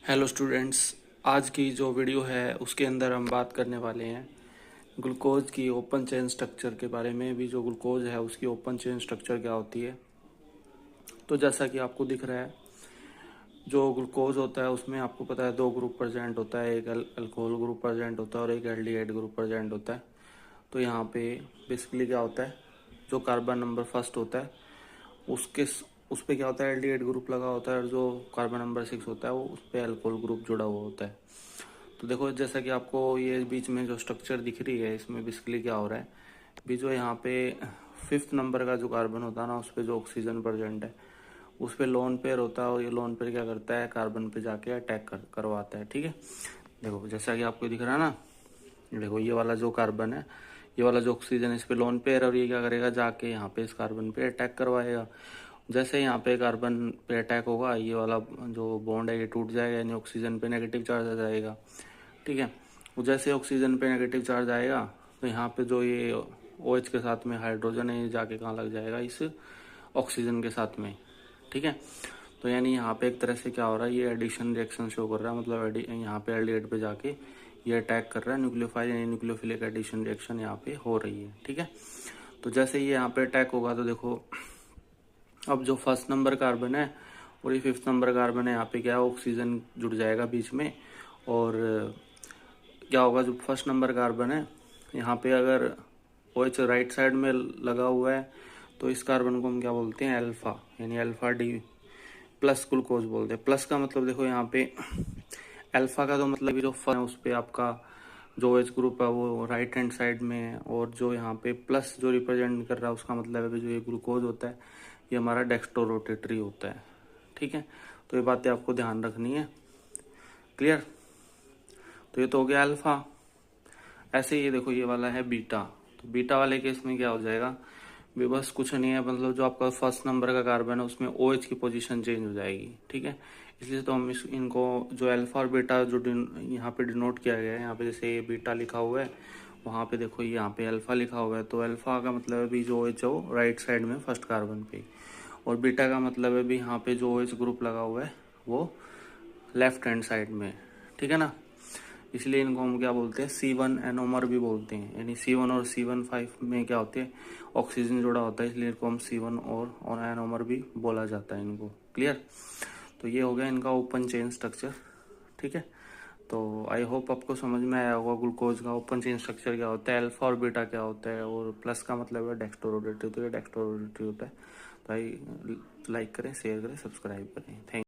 Hello students, आज की जो वीडियो है उसके अंदर हम बात करने वाले हैं ग्लूकोज की ओपन चेन स्ट्रक्चर के बारे में। भी जो ग्लूकोज है उसकी ओपन चेन स्ट्रक्चर क्या होती है। तो जैसा कि आपको दिख रहा है, जो ग्लूकोज होता है उसमें आपको पता है दो ग्रुप प्रेजेंट होता है, एक अल्कोहल ग्रुप प्रेजेंट होता है और एक एल्डिहाइड ग्रुप प्रेजेंट होता है। तो यहाँ पे बेसिकली क्या होता है, जो कार्बन नंबर फर्स्ट होता है उसके उस पे क्या होता है, एल्डिहाइड ग्रुप लगा होता है, और जो कार्बन नंबर 6 होता है वो उस पे अल्कोहल ग्रुप जुड़ा हुआ होता है। तो देखो, जैसा कि आपको ये बीच में जो स्ट्रक्चर दिख रही है, इसमें बेसिकली क्या हो रहा है, भी जो यहाँ पे फिफ्थ नंबर का जो कार्बन होता है ना, उस पर जो ऑक्सीजन प्रेजेंट है उस पर लोन पेयर होता है, और ये लोन पेयर क्या करता है, कार्बन पे जाके अटैक करवाता है। ठीक है, देखो जैसा कि आपको दिख रहा है ना, देखो ये वाला जो कार्बन है, ये वाला जो ऑक्सीजन है, इस पे लोन पेयर, और ये क्या करेगा, जाके यहाँ पे इस कार्बन पे अटैक करवाएगा। जैसे यहाँ पे कार्बन पे अटैक होगा, ये वाला जो बॉन्ड है ये टूट जाएगा, यानी ऑक्सीजन पे नेगेटिव चार्ज आ जाएगा। ठीक है, वो जैसे ऑक्सीजन पे नेगेटिव चार्ज आएगा तो यहाँ पे जो ये OH के साथ में हाइड्रोजन है, ये जाके कहाँ लग जाएगा, इस ऑक्सीजन के साथ में। ठीक है, तो यानी यहाँ पे एक तरह से क्या हो रहा है, ये एडिशन रिएक्शन शो कर रहा है, मतलब यहाँ पे एल्डिहाइड पे जाके ये अटैक कर रहा है, न्यूक्लियोफाइल यानी न्यूक्लियोफिलिक एडिशन रिएक्शन यहाँ पे हो रही है। ठीक है, तो जैसे ये यहाँ पे अटैक होगा तो देखो, अब जो फर्स्ट नंबर कार्बन है और ये फिफ्थ नंबर कार्बन है, यहाँ पे क्या है, ऑक्सीजन जुड़ जाएगा बीच में। और क्या होगा, जो फर्स्ट नंबर कार्बन है यहाँ पे अगर OH राइट साइड में लगा हुआ है तो इस कार्बन को हम क्या बोलते हैं, अल्फा, यानी अल्फा डी प्लस ग्लूकोज बोलते हैं। प्लस का मतलब देखो यहाँ पे अल्फा का तो मतलब जो फर्स्ट है उस पर आपका जो OH ग्रुप है वो राइट हैंड साइड में है, और जो यहाँ पे प्लस जो रिप्रेजेंट कर रहा है उसका मतलब है कि जो ये ग्लूकोज होता है ये हमारा डेक्स्ट्रो रोटेटरी होता है। ठीक है, तो ये बातें आपको ध्यान रखनी है। क्लियर, तो ये तो हो गया अल्फा। ऐसे ये देखो, ये वाला है बीटा। तो बीटा वाले केस में क्या हो जाएगा, भी बस कुछ नहीं है, मतलब जो आपका फर्स्ट नंबर का कार्बन है उसमें OH की पोजीशन चेंज हो जाएगी। ठीक है, इसलिए तो हम इनको जो अल्फा और बीटा जो यहाँ पे डिनोट किया गया है, यहाँ पे जैसे ये बीटा लिखा हुआ है, वहाँ पे देखो यहाँ पे अल्फा लिखा हुआ है, तो अल्फा का मतलब है भी जो OH है वो राइट साइड में फर्स्ट कार्बन पे, और बीटा का मतलब है भी यहाँ पे जो OH ग्रुप लगा हुआ है वो लेफ्ट हैंड साइड में। ठीक है ना, इसलिए इनको हम क्या बोलते हैं, C1 एनोमर भी बोलते हैं, यानी C1 और C15 में क्या होते हैं, ऑक्सीजन जुड़ा होता है, इसलिए इनको हम C1 और एनोमर भी बोला जाता है इनको। क्लियर, तो ये हो गया इनका ओपन चेन स्ट्रक्चर। ठीक है, तो आई होप आपको समझ में आया होगा ग्लूकोज का ओपन चेन स्ट्रक्चर क्या होता है, अल्फा और बीटा क्या होता है, और प्लस का मतलब है डेक्स्ट्रो रोटेटरी, तो ये डेक्स्ट्रो रोटेटरी होता है। तो आई लाइक करें, शेयर करें, सब्सक्राइब करें। थैंक